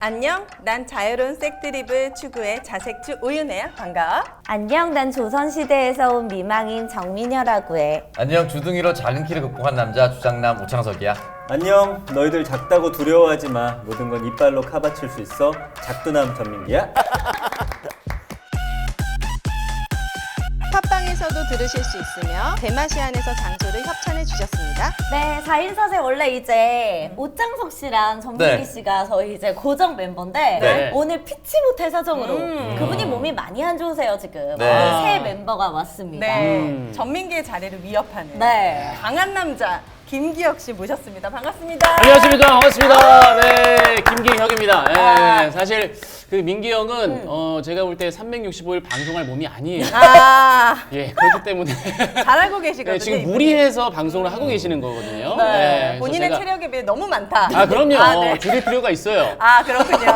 안녕, 난 자유로운 섹드립을 추구해 자색주 오윤혜야. 반가워. 안녕, 난 조선시대에서 온 미망인 정민여라고 해. 안녕, 주둥이로 작은 키를 극복한 남자 주장남 오창석이야. 안녕, 너희들 작다고 두려워하지 마. 모든 건 이빨로 카바칠 수 있어. 작두남 전민기야. 팟빵에서도 들으실 수 있으며 대마시안에서 장소를 협찬해 주셨습니다. 네, 4인사세 원래 이제 오창석 씨랑 전민기 네. 씨가 저희 이제 고정 멤버인데 네. 오늘 피치 못할 사정으로 그분이 몸이 많이 안 좋으세요 지금. 네. 오늘 새 멤버가 왔습니다. 네, 전민기의 자리를 위협하는 네. 강한 남자 김기혁 씨 모셨습니다. 반갑습니다. 안녕하십니까. 반갑습니다. 네, 김기혁입니다. 네, 아. 사실 그 민기 형은 제가 볼 때 365일 방송할 몸이 아니에요. 아, 예, 그렇기 때문에 잘 알고 계시거든요. 네, 지금 이분이. 무리해서 방송을 하고 계시는 거거든요. 네, 그래서 본인의 제가- 체력에 비해 너무 많다. 아, 그럼요. 아, 네. 줄일 필요가 있어요. 아, 그렇군요.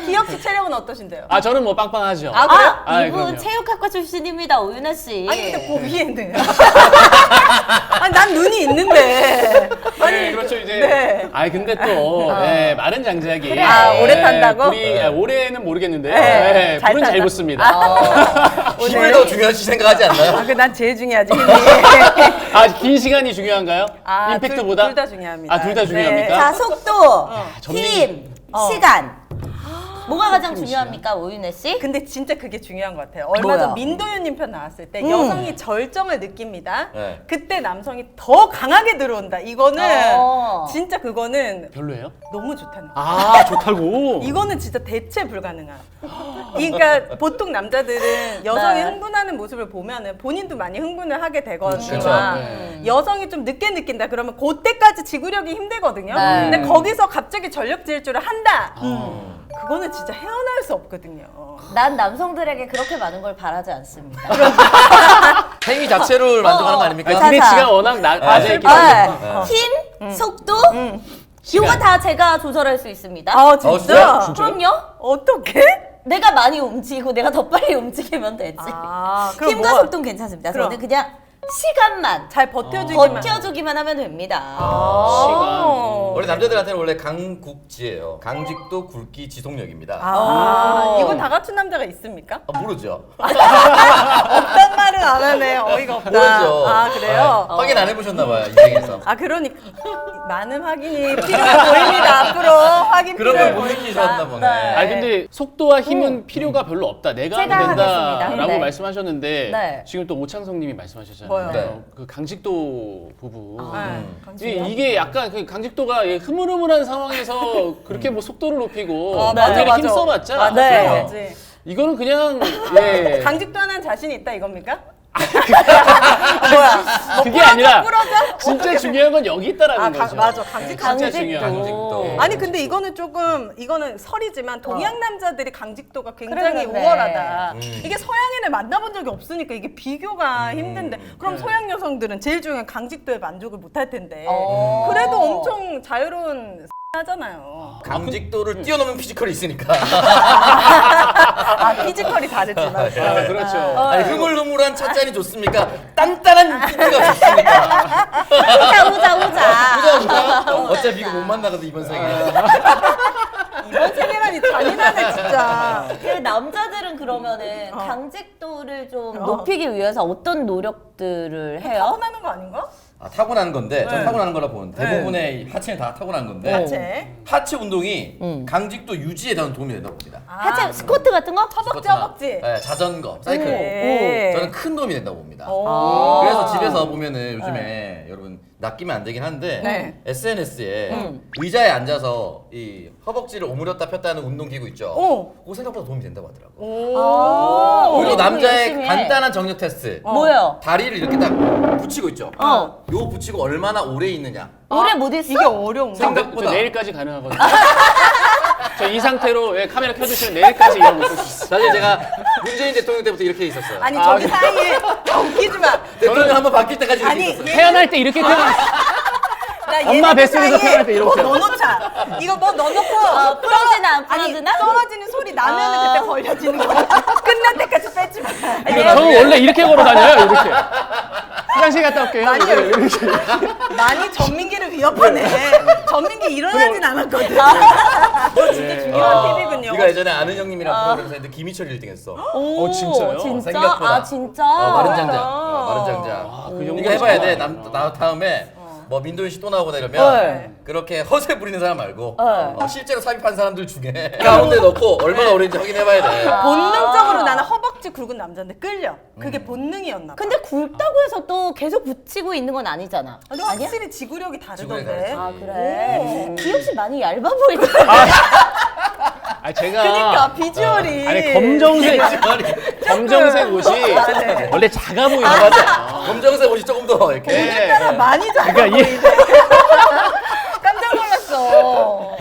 기혁 씨 체력은 어떠신데요? 아, 저는 뭐 빵빵하죠. 아, 그래요? 아, 이분 그럼요. 체육학과 출신입니다, 오윤혜 씨. 아니 근데 보기에는 아니 난 눈이 있는데 네, 그렇죠. 이제. 네. 아, 근데 또 네, 마른 장작이. 그래. 아, 오래 탄다고? 올해는 모르겠는데 네, 네, 잘 불은 잘 탄다. 붙습니다. 힘을 더 중요시 생각하지 않나요? 난 제일 중요하지. 아, 긴 시간이 중요한가요? 아, 임팩트보다? 둘 다 중요합니다. 아, 둘 다 네. 중요합니까? 자, 속도, 전민기. 힘, 시간. 뭐가 가장 중요합니까, 오윤혜 씨? 근데 진짜 그게 중요한 것 같아요. 얼마 전 뭐야? 민도윤님 편 나왔을 때 여성이 절정을 느낍니다. 네. 그때 남성이 더 강하게 들어온다. 이거는 진짜 그거는 별로예요? 너무 좋다는 거. 아, 좋다고? 이거는 진짜 대체 불가능한. 그러니까 보통 남자들은 여성이 네. 흥분하는 모습을 보면은 본인도 많이 흥분을 하게 되거나 그렇죠. 네. 여성이 좀 늦게 느낀다 그러면 그때까지 지구력이 힘들거든요. 네. 근데 거기서 갑자기 전력 질주를 한다. 그거는 진짜 헤어나올 수 없거든요. 난 남성들에게 그렇게 많은 걸 바라지 않습니다. 행위 자체를 만족하는 거 아닙니까? 자, 기대치가 워낙 낮아 있기 때문에. 아, 힘, 속도, 이거 다 제가 조절할 수 있습니다. 아 진짜요? 진짜? 그럼요. 어떻게? 내가 많이 움직이고 내가 더 빨리 움직이면 되지. 그럼 힘과 뭐가- 속도는 괜찮습니다. 그럼. 저는 그냥 시간만 잘 버텨주기만. 버텨주기만 하면 됩니다. 아. 원래 남자들한테는 원래 강국지예요. 강직도, 굵기, 지속력입니다. 이거 다 갖춘 남자가 있습니까? 모르죠. 없단 말은 안 하네. 어이가 없다. 모르죠. 아 그래요? 네. 확인 안 해보셨나 봐요, 인생에서. 아 그러니까 많은 확인이 필요해 보입니다. 앞으로 확인 그런 필요해 걸 못 보입니다. 느끼셨나 보네. 아니 근데 속도와 힘은 필요가 별로 없다. 내가 제가 하면 하겠습니다. 된다라고 네. 말씀하셨는데 네. 지금 또 오창석님이 말씀하셨잖아요. 뭐요? 네. 그 강직도 부부. 네. 이게 약간 그 강직도가 흐물흐물한 상황에서 그렇게 뭐 속도를 높이고 맞아, 남들이 맞아. 힘써봤자 맞아, 네. 맞지. 이거는 그냥 예. 강직도 하나는 자신 있다 이겁니까? 뭐야? 뭐 그게 아니라 부러져? 진짜 중요한 건 여기 있다라는 거죠. 맞아. 강직도. 진짜 중요한 강직도. 아니 근데 이거는 설이지만 동양 남자들이 강직도가 굉장히 그래. 우월하다. 이게 서양인을 만나본 적이 없으니까 이게 비교가 힘든데 그럼 서양 여성들은 제일 중요한 강직도에 만족을 못할 텐데 그래도 엄청 자유로운 하잖아요. 강직도를 뛰어넘는 피지컬이 있으니까. 피지컬이 다르지만. 아, 그렇죠. 아니, 흐물흐물한 찻잔이 좋습니까? 단단한 피트가 좋습니까? 우자. 어차피 이거 못 만나거든, 이번 생에. 이번 세계라니 잔인하네 진짜. 그 남자들은 그러면은 강직도를 좀 높이기 위해서 어떤 노력들을 해요? 타고나는 거 아닌가? 타고나는 건데, 전 네. 타고나는 거라 보는데, 대부분의 하체는 다 타고나는 건데, 하체. 하체 운동이 강직도 유지에 저는 도움이 된다고 봅니다. 하체 스쿼트 같은 거? 허벅지 스쿼트나, 허벅지. 네, 자전거, 사이클. 네. 저는 큰 도움이 된다고 봅니다. 오. 그래서 집에서 보면은 요즘에 여러분 낚이면 안 되긴 한데 네. SNS에 의자에 앉아서 이 허벅지를 오므렸다 폈다 하는 운동기구 있죠? 그거 생각보다 도움이 된다고 하더라고요. 그리고 운동 남자의 열심히 해. 간단한 정력 테스트. 뭐요? 다리를 이렇게 딱 붙이고 있죠? 어. 요 붙이고 얼마나 오래 있느냐. 오래 못 있어? 이게 어려운 거. 생각보다. 저 내일까지 가능하거든요. 저 이 상태로 카메라 켜주시면 내일까지 이러고 있을 수 있어요. 사실 제가 문재인 대통령 때부터 이렇게 있었어요. 아니 저기 사이에 웃기지 마. 대통령 한번 바뀔 때까지 이렇게 아니, 있었어요. 태어날 때 이렇게 태어났어. 나 엄마 얘네들 뱃속에서 사이에 태어날 때 이렇게. 뭐 넣어놓자. 이거 뭐 넣어놓고 부러지나 안 아니 부러지나? 떨어지는 소리 나면은 그때 벌려지는 거야. 끝날 때까지 뺏지 마. 저는 원래 이렇게 걸어 다녀요, 이렇게. 화장실 갔다 올게요. 이렇게. 많이 전민기를 위협하네. 전민기 일어나진 않았거든. 진짜 중요한 팁이군요. 네가 예전에 아는 형님이랑 프로그램에서 했는데 김희철이 1등했어. 진짜요? 진짜? 생각보다. 아 진짜? 마른 장자. 마른 장자. 그 정도 이거 해봐야 돼. 진짜. 나 다음에 뭐 민도현 씨 또 나오거나 이러면 네. 그렇게 허세 부리는 사람 말고 네. 실제로 삽입한 사람들 중에 가운데 넣고 얼마나 오래인지 확인해봐야 돼. 본능적으로 나는 허벅지 굵은 남자인데 끌려. 그게 본능이었나 봐. 근데 굵다고 해서 또 계속 붙이고 있는 건 아니잖아. 근데 아니야? 확실히 지구력이 다르던데. 지구력이 아 그래. 기혁 씨 많이 얇아 보이네. 아 제가 그러니까 비주얼이. 아니 검정색 옷이 네. 원래 작아 보이는 아, 거죠. 맞아. 검정색 옷이 조금 더 이렇게. 네. 따라 많이 작아 그러니까 이- 보이네. 깜짝 놀랐어.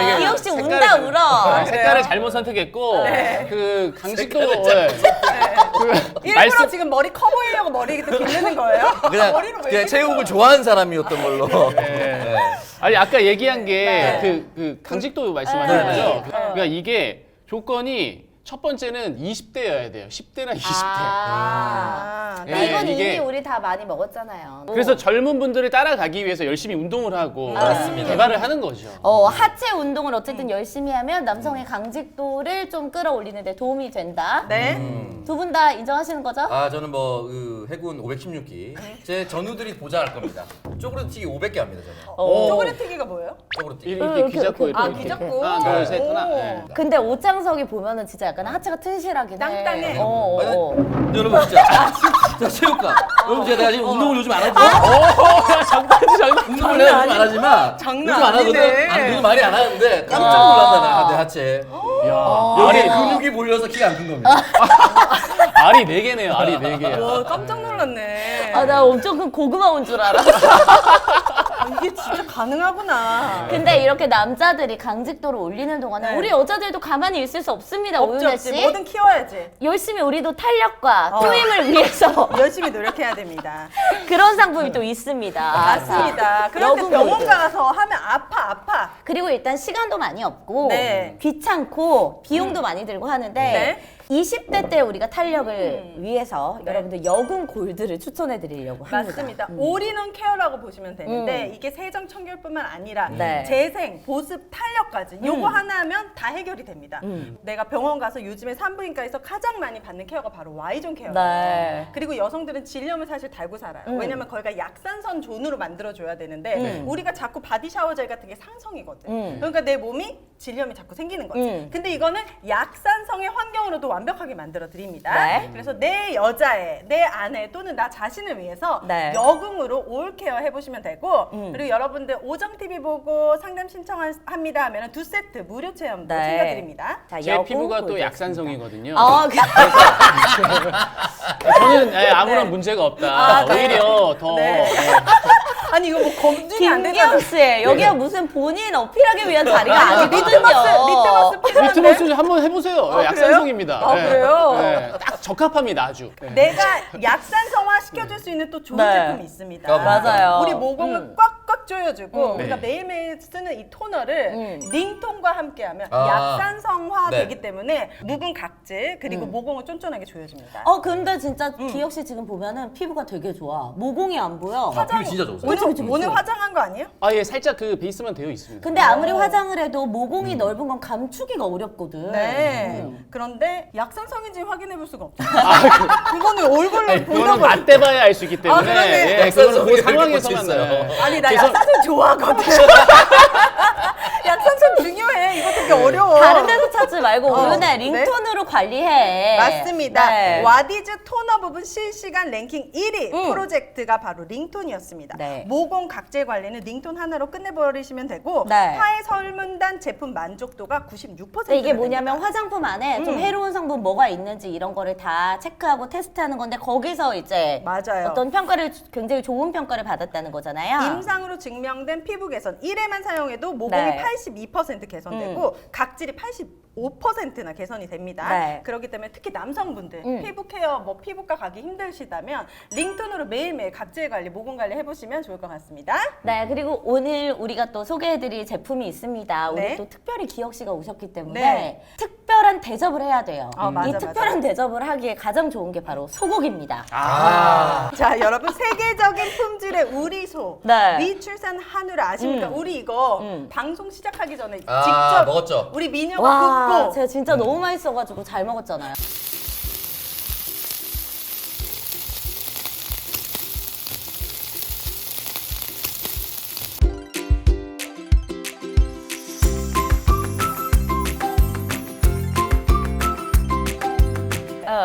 이게 기혁 씨 색깔을 운다 잘- 울어. 아, 색깔을 잘못 선택했고 그 강직도 그 일부러 지금 머리 커 보이려고 머리 이렇게 기르는 거예요? 그냥, 머리를 왜 그냥 이렇게 체육을 좋아하는 사람이었던 걸로. 네. 아니 아까 얘기한 게 그 강직도 말씀하셨죠. 그러니까 이게 조건이 첫 번째는 20대여야 돼요. 10대나 20대. 아, 예, 이건 이게- 이미 우리 다 많이 먹었잖아요. 그래서 젊은 분들을 따라가기 위해서 열심히 운동을 하고 맞습니다. 개발을 하는 거죠. 하체 운동을 어쨌든 열심히 하면 남성의 강직도를 좀 끌어올리는 데 도움이 된다. 네. 두 분 다 인정하시는 거죠? 아 저는 뭐 그 해군 516기 제 전우들이 보장할 겁니다. 쪼그라튀기 500개 합니다 저는. 쪼그리튀기가 뭐예요? 쪼그라튀기. 이렇게 귀 잡고 그- 아, 이렇게. 귀 잡고. 하나, 둘, 셋, 오. 하나. 네. 근데 옷장석이 보면은 진짜 약간 하체가 튼실하긴 해. 땅땅해. 아니, 여러분 진짜 자 체육관. 여러분 제가 지금 운동을 요즘 안 하죠. 잠깐만. 운동을 내가 요즘 안 하지만 장난 요즘 안 하거든. 아니네. 요즘 많이 안 하는데 깜짝 놀란다 내 하체. 야, 여기 알이 근육이 몰려서 키가 안 큰 겁니다. 알이 4개네요. 알이 4개야. 와, 깜짝 놀랐네. 아, 나 엄청 큰 고구마 온 줄 알았어. 아, 이게 진짜 가능하구나. 근데 이렇게 남자들이 강직도를 올리는 동안에 네. 우리 여자들도 가만히 있을 수 없습니다, 없지, 오윤혜 없지. 씨. 뭐든 키워야지. 열심히 우리도 탄력과 어. 트임을 위해서 열심히 노력해야 됩니다. 그런 상품이 또 있습니다. 맞습니다. 그런데 여분 병원 골드. 가서 하면 아파. 그리고 일단 시간도 많이 없고 네. 귀찮고 비용도 많이 들고 하는데 네. 20대 때 우리가 탄력을 위해서 여러분들 여군 골드를 추천해 드리려고 합니다. 맞습니다. 올인원 케어라고 보시면 되는데 이게 세정 청결뿐만 아니라 네. 재생, 보습, 탄력까지 요거 하나 하면 다 해결이 됩니다. 내가 병원 가서 요즘에 산부인과에서 가장 많이 받는 케어가 바로 Y존 케어예요. 네. 그리고 여성들은 질염을 사실 달고 살아요. 왜냐면 거기가 약산선 존으로 만들어줘야 되는데 우리가 자꾸 바디 샤워젤 같은 게 상성이거든. 그러니까 내 몸이 질염이 자꾸 생기는 거지. 근데 이거는 약산성의 환경으로도 완벽하게 만들어 드립니다. 네. 그래서 내 여자애, 내 아내 또는 나 자신을 위해서 네. 여궁으로 올 케어 해보시면 되고 그리고 여러분들 오정 TV 보고 상담 신청합니다 하면 2세트 무료 체험도 네. 챙겨드립니다. 자, 제 여군 피부가 또 골드 약산성이거든요. 있습니다. 저는 아무런 문제가 없다. 네. 오히려 더 네. 아니 이거 뭐 검증이 안 되잖아. 김기영 씨, 여기가 무슨 본인 어필하기 위한 자리가 아니거든요. 리트머스 필요한데? 리트머스 한번 해보세요. 아, 약산성입니다. 그래요? 아, 그래요? 네. 딱 적합합니다. 아주. 네. 내가 약산성화 시켜줄 수 있는 또 좋은 네. 제품이 있습니다. 맞아요. 우리 모공을 꽉꽉 조여주고 네. 우리가 매일매일 쓰는 이 토너를 링톤과 함께하면 아. 약산성화 네. 되기 때문에 묵은 각질 그리고 모공을 쫀쫀하게 조여줍니다. 근데 진짜 기혁 씨 지금 보면은 피부가 되게 좋아. 모공이 안 보여. 아, 피부 진짜 좋으세요. 오늘 화장한 거 아니에요? 아, 예, 살짝 그 베이스만 되어 있습니다. 근데 아무리 화장을 해도 모공이 넓은 건 감추기가 어렵거든. 네. 음. 그런데 약산성인지 확인해 볼 수가 없어요. 이거는 얼굴로 아니, 그거는 본다고. 맞대봐야 알 수 있기 때문에. 그러네. 예, 그거는 약산성이 그 이렇게 상황에서만. 꽂혀 있어요. 네. 아니 나 그래서- 약산성 좋아하거든. 약산성 중요해. 이거 되게 어려워. 다른 데서 찾지 말고 오윤혜 네? 링톤으로 관리해. 맞습니다. 네. 와디즈 토너 부분 실시간 랭킹 1위 프로젝트가 바로 링톤이었습니다. 네. 모공 각질 관리는 링톤 하나로 끝내버리시면 되고 네. 화해 설문단 제품 만족도가 96%. 근데 이게 뭐냐면 화장품 안에 좀 해로운 성분 뭐가 있는지 이런 거를 다 체크하고 테스트하는 건데 거기서 이제 맞아요. 어떤 평가를 굉장히 좋은 평가를 받았다는 거잖아요. 임상으로 증명된 피부 개선 1회만 사용해도 모공이 네. 82% 개선되고 각질이 85%나 개선이 됩니다. 네. 그렇기 때문에 특히 남성분들 피부 케어 뭐 피부과 가기 힘드시다면 링톤으로 매일매일 각질 관리, 모공 관리 해보시면 좋을 것 같습니다. 네, 그리고 오늘 우리가 또 소개해드릴 제품이 있습니다. 우리 네. 또 특별히 기혁 씨가 오셨기 때문에 네. 특별한 특별한 대접을 해야 돼요. 맞아, 이 맞아. 특별한 대접을 하기에 가장 좋은 게 바로 소고기입니다. 자, 여러분 세계적인 품질의 우리소 네. 미출산 한우를 아십니까? 우리 이거 방송 시작하기 전에 아, 직접 먹었죠? 우리 미녀가 와, 굽고 제가 진짜 너무 맛있어가지고 잘 먹었잖아요.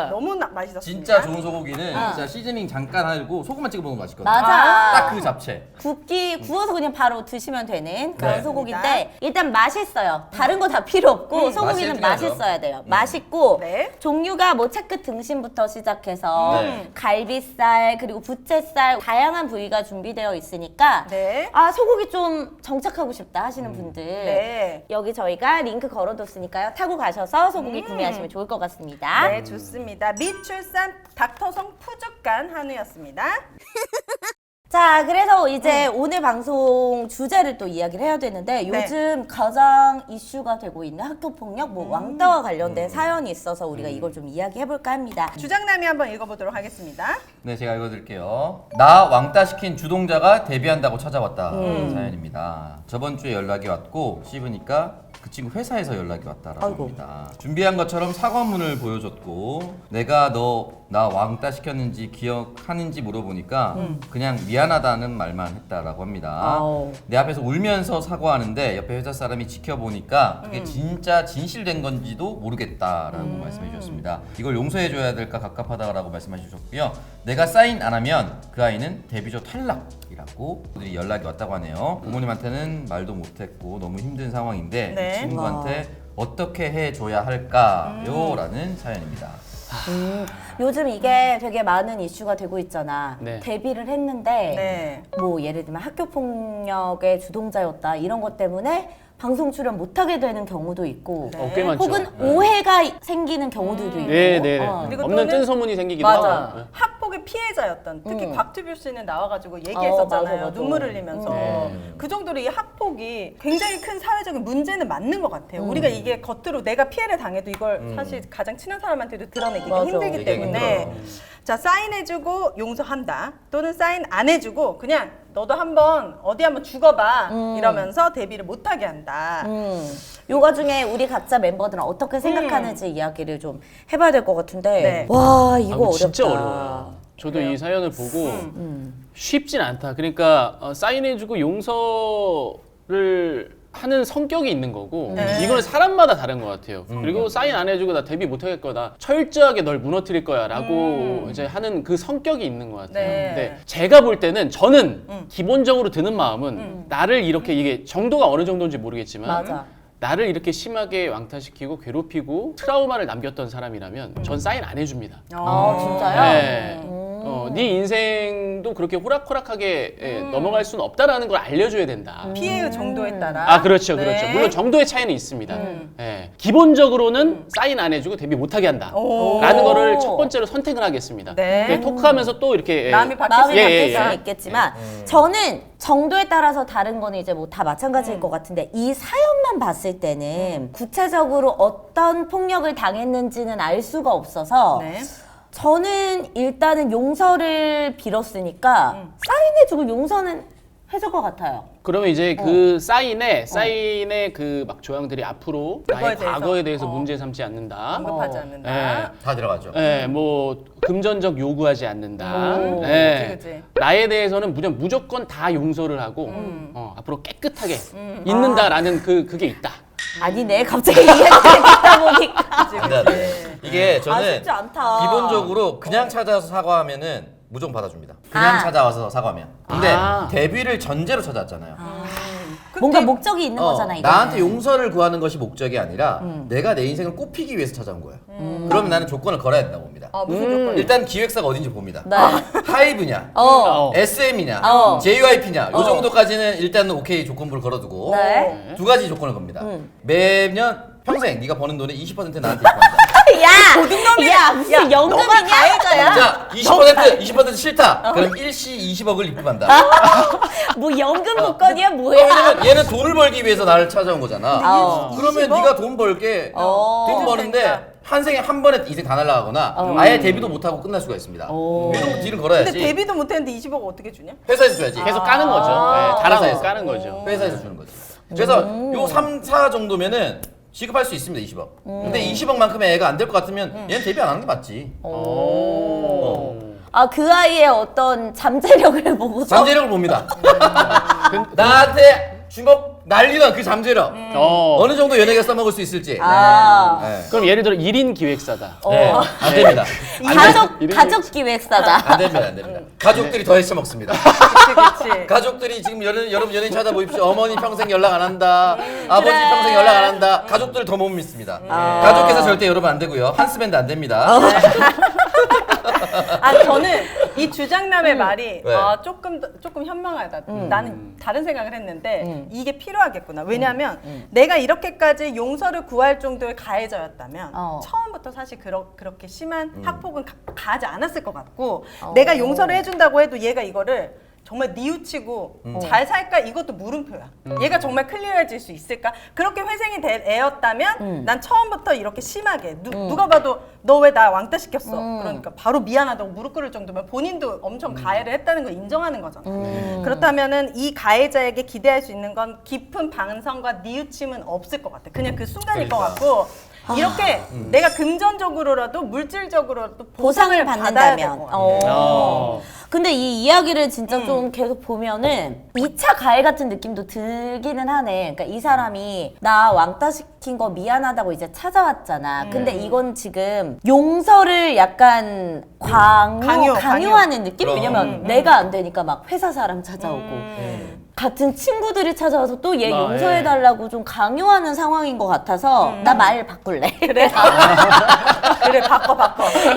너무 맛있었습니다. 진짜 좋은 소고기는 진짜 시즈닝 잠깐 하고 소금만 찍어 먹으면 맛있거든요. 맞아. 딱 그 잡채. 구워서 그냥 바로 드시면 되는 그런 네. 소고기인데 일단 맛있어요. 다른 거 다 필요 없고 소고기는 맛있게 맛있어야 돼요. 맛있고 네. 종류가 뭐 채끝 등심부터 시작해서 네. 갈비살 그리고 부채살 다양한 부위가 준비되어 있으니까 네. 아 소고기 좀 정착하고 싶다 하시는 분들 네. 여기 저희가 링크 걸어뒀으니까요. 타고 가셔서 소고기 구매하시면 좋을 것 같습니다. 네, 좋습니다. 미출산 닥터성 푸주간 한우였습니다. 자, 그래서 이제 오늘 방송 주제를 또 이야기를 해야 되는데 네. 요즘 가장 이슈가 되고 있는 학교폭력, 뭐 왕따와 관련된 사연이 있어서 우리가 이걸 좀 이야기해볼까 합니다. 주장남이 한번 읽어보도록 하겠습니다. 네, 제가 읽어드릴게요. 나 왕따 시킨 주동자가 데뷔한다고 찾아왔다. 사연입니다. 저번 주에 연락이 왔고 씹으니까 그 친구 회사에서 연락이 왔다라고 아이고. 합니다. 준비한 것처럼 사과문을 보여줬고 내가 너 나 왕따 시켰는지 기억하는지 물어보니까 그냥 미안하다는 말만 했다라고 합니다. 아우. 내 앞에서 울면서 사과하는데 옆에 회사 사람이 지켜보니까 그게 진짜 진실된 건지도 모르겠다라고 말씀해 주셨습니다. 이걸 용서해 줘야 될까 갑갑하다라고 말씀해 주셨고요. 내가 사인 안 하면 그 아이는 데뷔조 탈락이라고 분들이 연락이 왔다고 하네요. 부모님한테는 말도 못했고 너무 힘든 상황인데 네. 이 친구한테 어떻게 해줘야 할까요? 라는 사연입니다. 요즘 이게 되게 많은 이슈가 되고 있잖아. 네. 데뷔를 했는데 네. 뭐 예를 들면 학교폭력의 주동자였다 이런 것 때문에 방송 출연 못하게 되는 경우도 있고 네. 꽤 많죠. 혹은 오해가 생기는 경우들도 있고 네네. 그리고 없는 또는- 뜬 소문이 생기기도 맞아. 하고. 네. 학폭의 피해자였던 특히 곽튜뷰 씨는 나와가지고 맞아, 얘기했었잖아요. 맞아. 눈물 흘리면서 네. 그 정도로 이 학폭이 굉장히 큰 사회적인 문제는 맞는 것 같아요. 우리가 이게 겉으로 내가 피해를 당해도 이걸 사실 가장 친한 사람한테도 드러내기가 맞아. 힘들기 얘기하기 때문에 힘들어요. 자 사인해주고 용서한다 또는 사인 안 해주고 그냥 너도 한번 어디 한번 죽어봐 이러면서 데뷔를 못하게 한다. 요 와중에 우리 각자 멤버들은 어떻게 생각하는지 이야기를 좀 해봐야 될 것 같은데 네. 와 이거 어렵다. 진짜 어려워요. 저도 이 사연을 보고 쉽진 않다. 그러니까 사인해주고 용서를 하는 성격이 있는 거고 네. 이거는 사람마다 다른 것 같아요. 그리고 사인 안 해주고 나 데뷔 못하겠 거다. 철저하게 널 무너뜨릴 거야라고 이제 하는 그 성격이 있는 것 같아요. 네. 근데 제가 볼 때는 저는 기본적으로 드는 마음은 나를 이렇게 이게 정도가 어느 정도인지 모르겠지만 맞아. 나를 이렇게 심하게 왕따시키고 괴롭히고 트라우마를 남겼던 사람이라면 전 사인 안 해줍니다. 아 진짜요? 네. 네 인생도 그렇게 호락호락하게 넘어갈 수는 없다라는 걸 알려줘야 된다. 피해의 정도에 따라. 아 그렇죠, 네. 그렇죠. 물론 정도의 차이는 있습니다. 예. 기본적으로는 사인 안 해주고 데뷔 못하게 한다라는 거를 첫 번째로 선택을 하겠습니다. 네. 네, 토크하면서 또 이렇게 마음이 바뀔 마음이 수 바뀔 예, 수는 예. 있겠지만 저는 정도에 따라서 다른 거는 이제 뭐 다 마찬가지일 것 같은데 이 사연만 봤을 때는 구체적으로 어떤 폭력을 당했는지는 알 수가 없어서 네. 저는 일단은 용서를 빌었으니까 사인해주고 용서는 해줄 것 같아요. 그러면 이제 그 사인에 그 막 조항들이 앞으로 나의 그거에 과거에 대해서 대해서 문제 삼지 않는다. 언급하지 않는다. 다 들어가죠. 예, 뭐 금전적 요구하지 않는다. 오, 예. 그치. 나에 대해서는 무조건 다 용서를 하고 앞으로 깨끗하게 있는다라는 그게 있다. 아니네 갑자기 이야기를 듣다 보니까 안 돼, 안 돼. 이게 저는 쉽지 않다. 기본적으로 그냥 찾아와서 사과하면은 무조건 받아줍니다. 그냥 아. 찾아와서 사과하면. 근데 아. 데뷔를 전제로 찾아왔잖아요. 뭔가 목적이 있는 거잖아 이거. 나한테 용서를 구하는 것이 목적이 아니라 내가 내 인생을 꽃피기 위해서 찾아온 거야. 그럼 나는 조건을 걸어야 된다고 봅니다. 아, 무슨 조건? 일단 기획사가 어딘지 봅니다. 네. 하이브냐, 어. SM이냐, 어. JYP냐 요 정도까지는 일단은 오케이 조건부를 걸어두고 네. 두 가지 조건을 겁니다. 매년 평생 네가 버는 돈의 20% 나한테 입금한다. 야, 고등놈이야. 야, 무슨 연금이냐? 가해자야. 자, 20% 싫다. 그럼 일시 20억을 입금한다. 뭐 연금 복권이야 뭐야? 왜냐면 얘는 돈을 벌기 위해서 나를 찾아온 거잖아. 그러면 20억? 네가 돈 벌게 돈 버는데 한 생에 한 번에 인생 다 날라가거나 아예 데뷔도 못하고 끝날 수가 있습니다. 그래도 딜을 걸어야지. 근데 데뷔도 못했는데 20억 어떻게 주냐? 회사에서 줘야지. 계속 까는 거죠. 네, 달아서 회사에서. 까는 거죠. 회사에서 주는 거지. 그래서 요 3, 4 정도면은 지급할 수 있습니다. 20억. 근데 20억만큼의 애가 안 될 것 같으면 얘는 데뷔 안 하는 게 맞지. 아, 그 아이의 어떤 잠재력을 보고서 잠재력을 봅니다. 나한테 주먹 날리던 그 잠재력. 어느 정도 연예계 써먹을 수 있을지. 아, 네. 그럼 예를 들어 1인 기획사다. 네. 안 됩니다. 가족 기획사다. 안 됩니다. 안 됩니다. 가족들이 더 해쳐먹습니다. 그치. 가족들이 지금 여러분 연예인 찾아보십시오. 어머니 평생 연락 안 한다. 아버지 평생 연락 안 한다. 가족들 더 못 믿습니다. 가족회사 절대 여러분 안 되고요. 한스밴드 안 됩니다. 아 저는 이 주장남의 말이 왜? 조금 현명하다. 나는 다른 생각을 했는데 이게 필요하겠구나. 왜냐하면 내가 이렇게까지 용서를 구할 정도의 가해자였다면 처음부터 사실 그렇게 심한 학폭은 가하지 않았을 것 같고 내가 용서를 해준다고 해도 얘가 이거를 정말 뉘우치고 잘 살까 이것도 물음표야. 얘가 정말 클리어해질 수 있을까? 그렇게 회생이 된 애였다면 난 처음부터 이렇게 심하게 누가 봐도 너 왜 나 왕따 시켰어? 그러니까 바로 미안하다고 무릎 꿇을 정도면 본인도 엄청 가해를 했다는 걸 인정하는 거잖아. 그렇다면은 이 가해자에게 기대할 수 있는 건 깊은 반성과 뉘우침은 없을 것 같아. 그냥 그 순간일 것 같고 이렇게 내가 금전적으로라도 물질적으로라도 보상을 받아야 될 것 같아. 근데 이 이야기를 진짜 좀 계속 보면은 2차 가해 같은 느낌도 들기는 하네. 그러니까 이 사람이 나 왕따 시킨 거 미안하다고 이제 찾아왔잖아. 근데 이건 지금 용서를 약간 강요하는 느낌? 그럼. 왜냐면 내가 안 되니까 막 회사 사람 찾아오고 같은 친구들이 찾아와서 또 얘 용서해달라고 좀 강요하는 상황인 것 같아서 나 말 바꿀래. 그래 바꿔.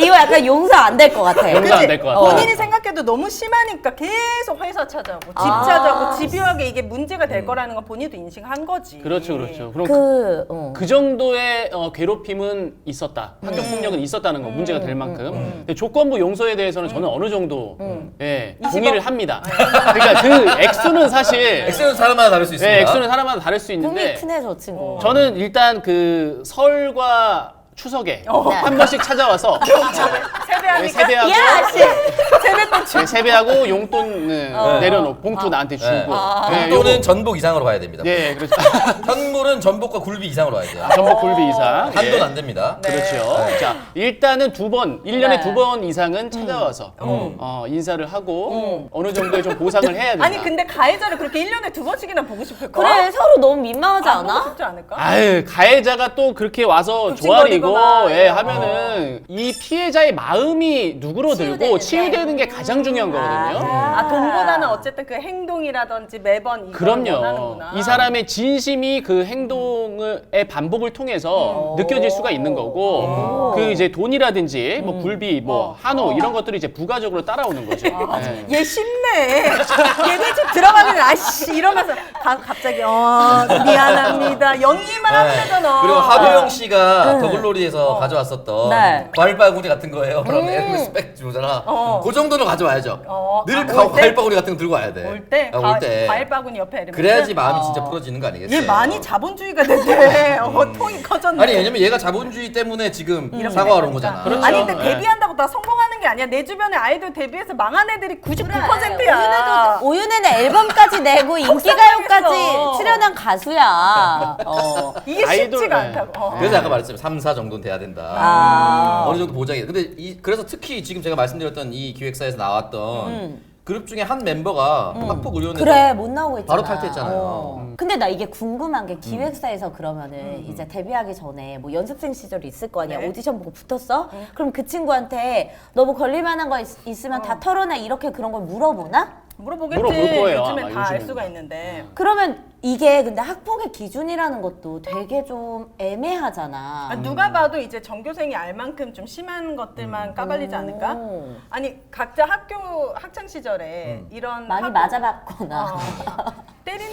이거 약간 용서 안 될 것 같아. 용서 안 될 것 같아. 본인이 생각해도 너무 심하니까 계속 회사 찾아오고 집 찾아오고 집요하게 이게 문제가 될 거라는 건 본인도 인식한 거지. 그렇죠. 그럼 그 정도의 괴롭힘은 있었다. 학교 폭력은 있었다는 거 문제가 될 만큼. 근데 조건부 용서에 대해서는 저는 어느 정도 동의를 합니다. 그러니까 그 액수는 사실 엑스는 사람마다 다를 수 있습니다. 네, 액수는 사람마다 다를 수 꿈이 있는데 크네 저 친구. 저는 일단 그 설과 추석에 한 번씩 찾아와서 세배하니까 세배하고 야, 씨. 세배하고 용돈 내려놓고 봉투 나한테 주고 또는 전복 이상으로 가야 됩니다. 예 그렇죠. 현물은 전복과 굴비 이상으로 가야 돼요. 전복 굴비 이상 한돈 안 됩니다. 그렇죠. 네. 자, 일단은 1년에 네. 2번 이상은 찾아와서 인사를 하고 어느 정도의 좀 보상을 해야 된다. 아니 근데 가해자를 그렇게 1년에 2번씩이나 보고 싶을까? 그래 서로 너무 민망하지 안 보고 않아? 싶지 않을까? 아유, 가해자가 또 그렇게 와서 욱신거리거나. 조아리고 하면은 이 피해자의 마음이 누그러들고 치유되는데. 치유되는 게 가장 중요한 거거든요. 아 돈보다는 어쨌든 그 행동이라든지 매번 이걸 그럼요. 원하는구나. 이 사람의 진심이 그 행동의 반복을 통해서 느껴질 수가 있는 거고, 그 이제 돈이라든지 뭐 굴비, 뭐 한우 이런 것들이 이제 부가적으로 따라오는 거죠. 네. 얘 쉽네. 얘네 집 들어가면 아씨 이러면서 갑자기 미안합니다. 연기만 하면 되잖아. 그리고 하도영 씨가 더글로리에서 가져왔었던 네. 과일바구니 같은 거예요. 그럼 에르메스 백 주잖아. 그 정도는 가져와야죠. 늘 올 때? 과일바구니 같은 거 들고 와야 돼. 올 때 올 때. 과일 바구니 옆에 에르메스. 그래야지 마음이 진짜 풀어지는 거 아니겠어요? 얘 많이 자본주의가 됐대. 통이 커졌네. 아니 왜냐면 얘가 자본주의 때문에 지금 사과하러 온 거잖아. 그렇죠. 아니 근데 네. 데뷔한다고 다 성공하는 게 아니야. 내 주변에 아이돌 데뷔해서 망한 애들이 99%야. 오윤혜는 앨범까지 내고 인기가요까지 출연한 가수야. 이게 아이돌, 쉽지가 네. 않다고. 그래서 아까 말했잖아요. 3, 4 정도는 돼야 된다. 어느 정도 보장이 돼. 근데 그래서 특히 지금 제가 말씀드렸던 이 기획사에서 나왔던 그룹 중에 한 멤버가 학폭 의료원에서 그래 못 나오고 있잖아. 바로 탈퇴했잖아요. 근데 나 이게 궁금한 게 기획사에서 그러면은 이제 데뷔하기 전에 뭐 연습생 시절이 있을 거 아니야. 네. 오디션 보고 붙었어? 그럼 그 친구한테 너 뭐 걸릴만한 거 있으면 다 털어내 이렇게 그런 걸 물어보나? 물어보겠지. 물어볼 거예요, 요즘엔 아마 다 알 요즘엔. 수가 있는데. 그러면 이게 근데 학폭의 기준이라는 것도 되게 좀 애매하잖아. 누가 봐도 이제 전교생이 알 만큼 좀 심한 것들만 까발리지 않을까? 아니 각자 학교 학창 시절에 이런 많이 맞아봤거나. 때린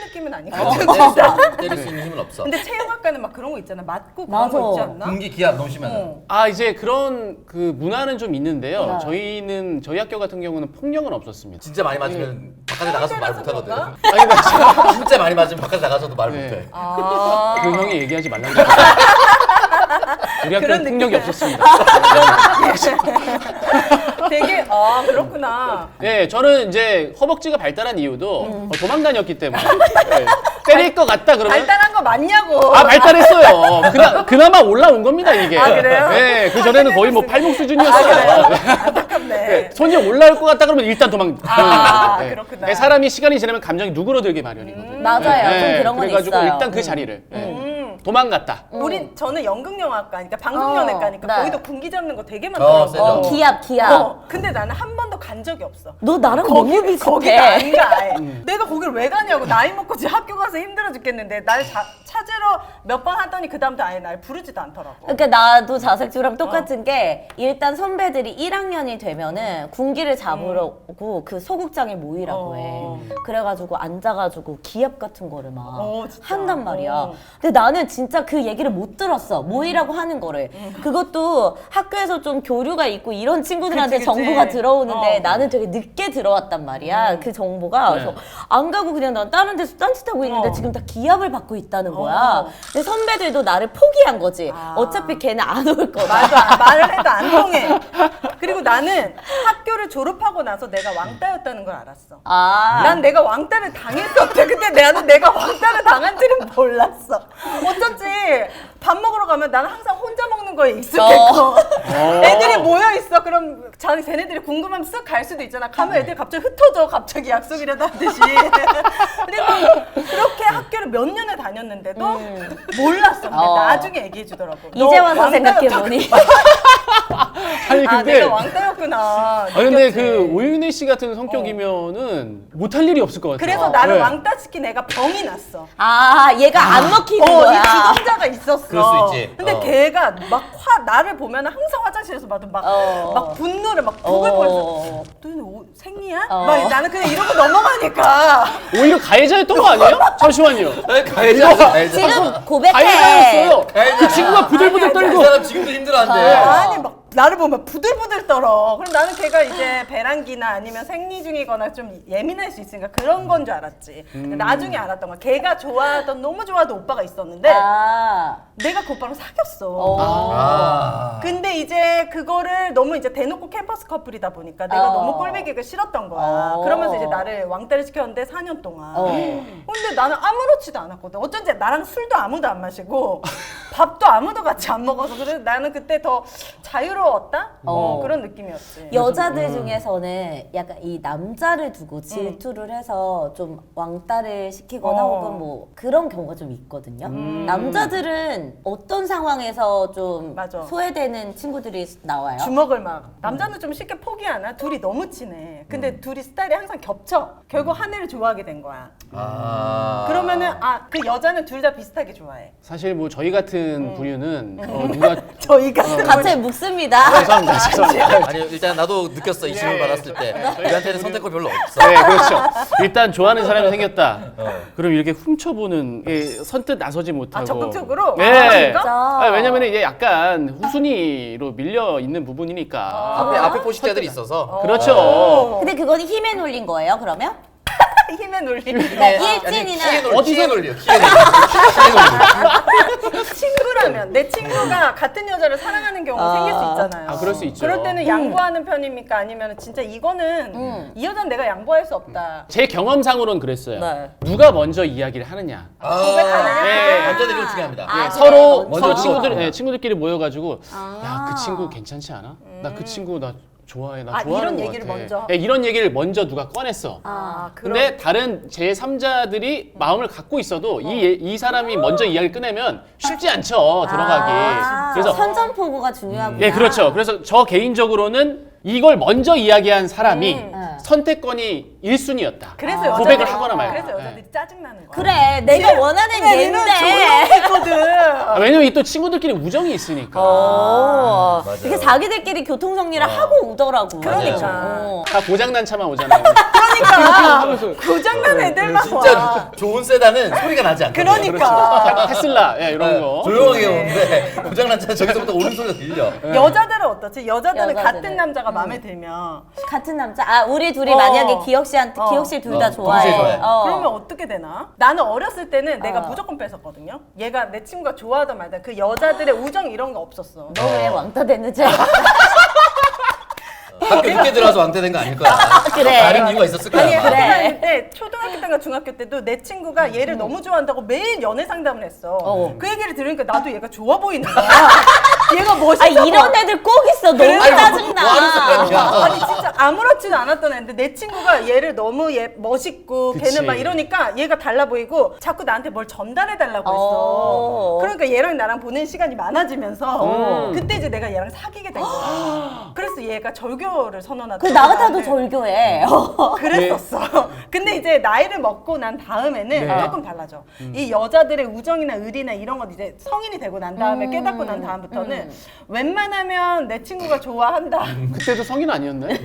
느낌은 그렇지. 아니거든. 때릴 수 있는 힘은 없어. 근데 체육학과는 막 그런 거 있잖아. 맞고 그런 맞아. 거 있지 않나? 공기 기압 너무 심하면. 아 이제 그런 그 문화는 좀 있는데요. 네. 저희 학교 같은 경우는 폭력은 없었습니다. 진짜 많이 맞으면 바깥에 나가서 말 못하거든. 그런가? 아니 나 진짜 많이 맞으면 바깥에 나가서도 말 네. 못해. 그 형이 얘기하지 말라고. 우리 학교는 그런 폭력이 느낌. 없었습니다. 되게 그렇구나. 네, 저는 이제 허벅지가 발달한 이유도 도망다녔기 때문에 네. 때릴 것 같다 그러면 발달한 거 맞냐고. 아 발달했어요. 그나마 올라온 겁니다 이게. 아, 그래요? 네, 그 전에는 거의 뭐 팔목 아, 수준이었어요. 그래요? 안타깝네. 네, 손이 올라올 것 같다 그러면 일단 도망. 그렇구나. 네, 사람이 시간이 지나면 감정이 누그러들기 마련이거든요. 맞아요. 좀 그런 건 그래가지고 있어요. 일단 그 자리를 도망갔다. 저는 연극영화과니까 방송연예과니까 네. 거기도 군기 잡는 거 되게 많더라고. 세죠. 기압. 근데 나는 한 번도 간 적이 없어. 너 나랑 너무 거기가 비슷해. 안 가. 아예. 내가 거기를 왜 가냐고. 나이 먹고 지금 학교 가서 힘들어 죽겠는데 날 찾으러 몇 번 하더니 그 다음부터 아예 날 부르지도 않더라고. 그러니까 나도 자색주랑 똑같은 게 일단 선배들이 1학년이 되면은 군기를 잡으려고 그 소극장에 모이라고 해. 그래가지고 앉아가지고 기합 같은 거를 막 진짜? 한단 말이야. 근데 나는 진짜 그 얘기를 못 들었어. 모이라고 하는 거를. 그것도 학교에서 좀 교류가 있고 이런 친구들한테 그치, 그치. 정보가 들어오는데 어. 나는 되게 늦게 들어왔단 말이야. 그 정보가. 그래서 안 가고 그냥 난 다른 데서 딴짓하고 있는데 지금 다 기합을 받고 있다는 거야. 근데 선배들도 나를 포기한 거지. 어차피 걔는 안 올 거다. 맞아. 말을 해도 안 통해. 그리고 나는 학교를 졸업하고 나서 내가 왕따였다는 걸 알았어. 난 내가 왕따를 당했었대. 근데 나는 내가 왕따를 당한지는 몰랐어. 어쩐지 밥 먹으러 가면 나는 항상 혼자 먹는 거에 익숙했고 애들이 모여 있어. 그럼 쟤네들이 궁금하면 쓱 갈 수도 있잖아. 가면 애들이 갑자기 흩어져. 갑자기 약속이라도 하듯이. 그리고 그렇게 학교를 몇 년을 다녔는데도 몰랐어. 근데 나중에 얘기해 주더라고. 이제 와서 생각해보니. 아니 근데 내가 왕따였구나. 근데 느꼈지. 그 오윤혜 씨 같은 성격이면은 못할 일이 없을 것 같아요. 그래서 나를 네. 왕따시킨 애가 병이 났어. 얘가 안 먹히는 이 거야. 주동자가 있었어. 그럴 수 있지. 근데 걔가 막 나를 보면 항상 화장실에서 막 분노를 막 북을 보여서 너는 생리야? 막 나는 그냥 이러고 넘어가니까. 오히려 가해자였던 거 아니에요? 잠시만요. 가해자. 지금 고백해. 가해자였어요. 그 친구가 부들부들 떨고. 그 사람 지금도 힘들어한데. 아니 막 나를 보면 부들부들 떨어. 그럼 나는 걔가 이제 배란기나 아니면 생리 중이거나 좀 예민할 수 있으니까 그런 건 줄 알았지. 근데 나중에 알았던 거야. 걔가 너무 좋아하던 오빠가 있었는데 내가 그 오빠랑 사귀었어. 근데 이제 그거를 너무 이제 대놓고 캠퍼스 커플이다 보니까 내가 너무 꼴보기가 싫었던 거야. 그러면서 이제 나를 왕따를 시켰는데 4년 동안. 근데 나는 아무렇지도 않았거든. 어쩐지 나랑 술도 아무도 안 마시고 밥도 아무도 같이 안 먹어서 그래서 나는 그때 더 자유로웠다? 그런 느낌이었지. 여자들 중에서는 약간 이 남자를 두고 질투를 해서 좀 왕따를 시키거나 혹은 뭐 그런 경우가 좀 있거든요. 남자들은 어떤 상황에서 좀 맞아. 소외되는 친구들이 나와요? 주먹을 막 남자는 좀 쉽게 포기하나? 둘이 너무 친해. 근데 둘이 스타일이 항상 겹쳐. 결국 한 애를 좋아하게 된 거야. 그러면은 그 여자는 둘 다 비슷하게 좋아해. 사실 뭐 저희 같은 부류는 누가 저희가 갑자기 묵습니다. 죄송합니다. 아니 일단 나도 느꼈어 이 질문 받았을 때 우리한테는 선택권 별로 없어. 네, 그렇죠. 일단 좋아하는 사람이 생겼다. 그럼 이렇게 훔쳐보는 게 선뜻 나서지 못하고. 적극적으로? 네. 진짜? 왜냐면 이게 약간 후순위로 밀려 있는 부분이니까. 앞에 포식자들이 있어서. 그렇죠. 근데 그건 힘에 놀린 거예요, 그러면? 힘에 놀림. 일진이나 키에 놀려. 친구라면 내 친구가 같은 여자를 사랑하는 경우가 생길 수 있잖아요. 그럴 수 있죠. 그럴 때는 양보하는 편입니까? 아니면 진짜 이거는 이 여자는 내가 양보할 수 없다. 제 경험상으로는 그랬어요. 네. 누가 먼저 이야기를 하느냐. 고백하느냐? 남자들이 좀 중요합니다. 서로 먼저 친구들끼리 모여가지고 야, 그 친구 괜찮지 않아? 나 그 친구 나 좋아해, 나 아, 좋아하는 이런 것 얘기를 같아. 먼저? 네, 이런 얘기를 먼저 누가 꺼냈어. 아, 근데 다른 제3자들이 마음을 갖고 있어도 이 사람이 먼저 이야기를 꺼내면 쉽지 않죠, 들어가기. 그래서 선전포고가 중요하구나. 예, 그렇죠. 그래서 저 개인적으로는 이걸 먼저 이야기한 사람이 선택권이 1순위였다. 그래서 고백을 여자들이- 하거나 말고. 그래서 여자들이 짜증나는 거야. 그래, 내가 원하는 얘인데. 있거든. 왜냐면 이 또 친구들끼리 우정이 있으니까. 맞아요. 이게 자기들끼리 교통정리를 하고 오더라고. 그러니까. 다 고장난 차만 오잖아요. 그러니까 고장난 애들만 진짜 와. 좋은 세단은 소리가 나지 않거든요. 그러니까 테슬라 예, 이런 거. 조용하게 오는데 고장난 차 저기서부터 오는 소리가 들려. 여자들은 어떻지? 여자들은 여자들은. 같은 남자가 마음에 들면 같은 남자. 아, 우리 둘이 만약에 기혁 씨한테, 기혁 씨 둘 다 동시에 좋아해. 좋아해. 그러면 어떻게 되나? 나는 어렸을 때는 내가 무조건 뺏었거든요. 얘가 내 친구가 좋아하든 말든 그 여자들의 우정 이런 거 없었어. 너 왜 왕따 됐는지 알아? 학교 늦게 들어와서 왕따된 거 아닐 거야. 그래. 다른 이유가 있었을 거야. 아니 아마. 학교 그래. 다닐 때 초등학교 때인가 중학교 때도 내 친구가 얘를 너무 좋아한다고 매일 연애 상담을 했어. 그 얘기를 들으니까 나도 얘가 좋아 보이는 거야. 얘가 멋있어. 아, 이런 애들 꼭 있어. 너무 그래. 짜증나. 뭐 하는 사람이야. 아니 진짜 아무렇지도 않았던 애인데 내 친구가 얘를 너무 멋있고 그치. 걔는 막 이러니까 얘가 달라 보이고 자꾸 나한테 뭘 전달해 달라고 했어. 그러니까 얘랑 나랑 보낸 시간이 많아지면서 그때 이제 내가 얘랑 사귀게 된 거야. 그래서 얘가 절교를 선언하더라고. 그 나 같아도 절교해. 그랬었어. 근데 이제 나이를 먹고 난 다음에는 네. 조금 달라져. 이 여자들의 우정이나 의리나 이런 건 이제 성인이 되고 난 다음에 깨닫고 난 다음부터는 웬만하면 내 친구가 좋아한다. 그때도 성인 아니었나요?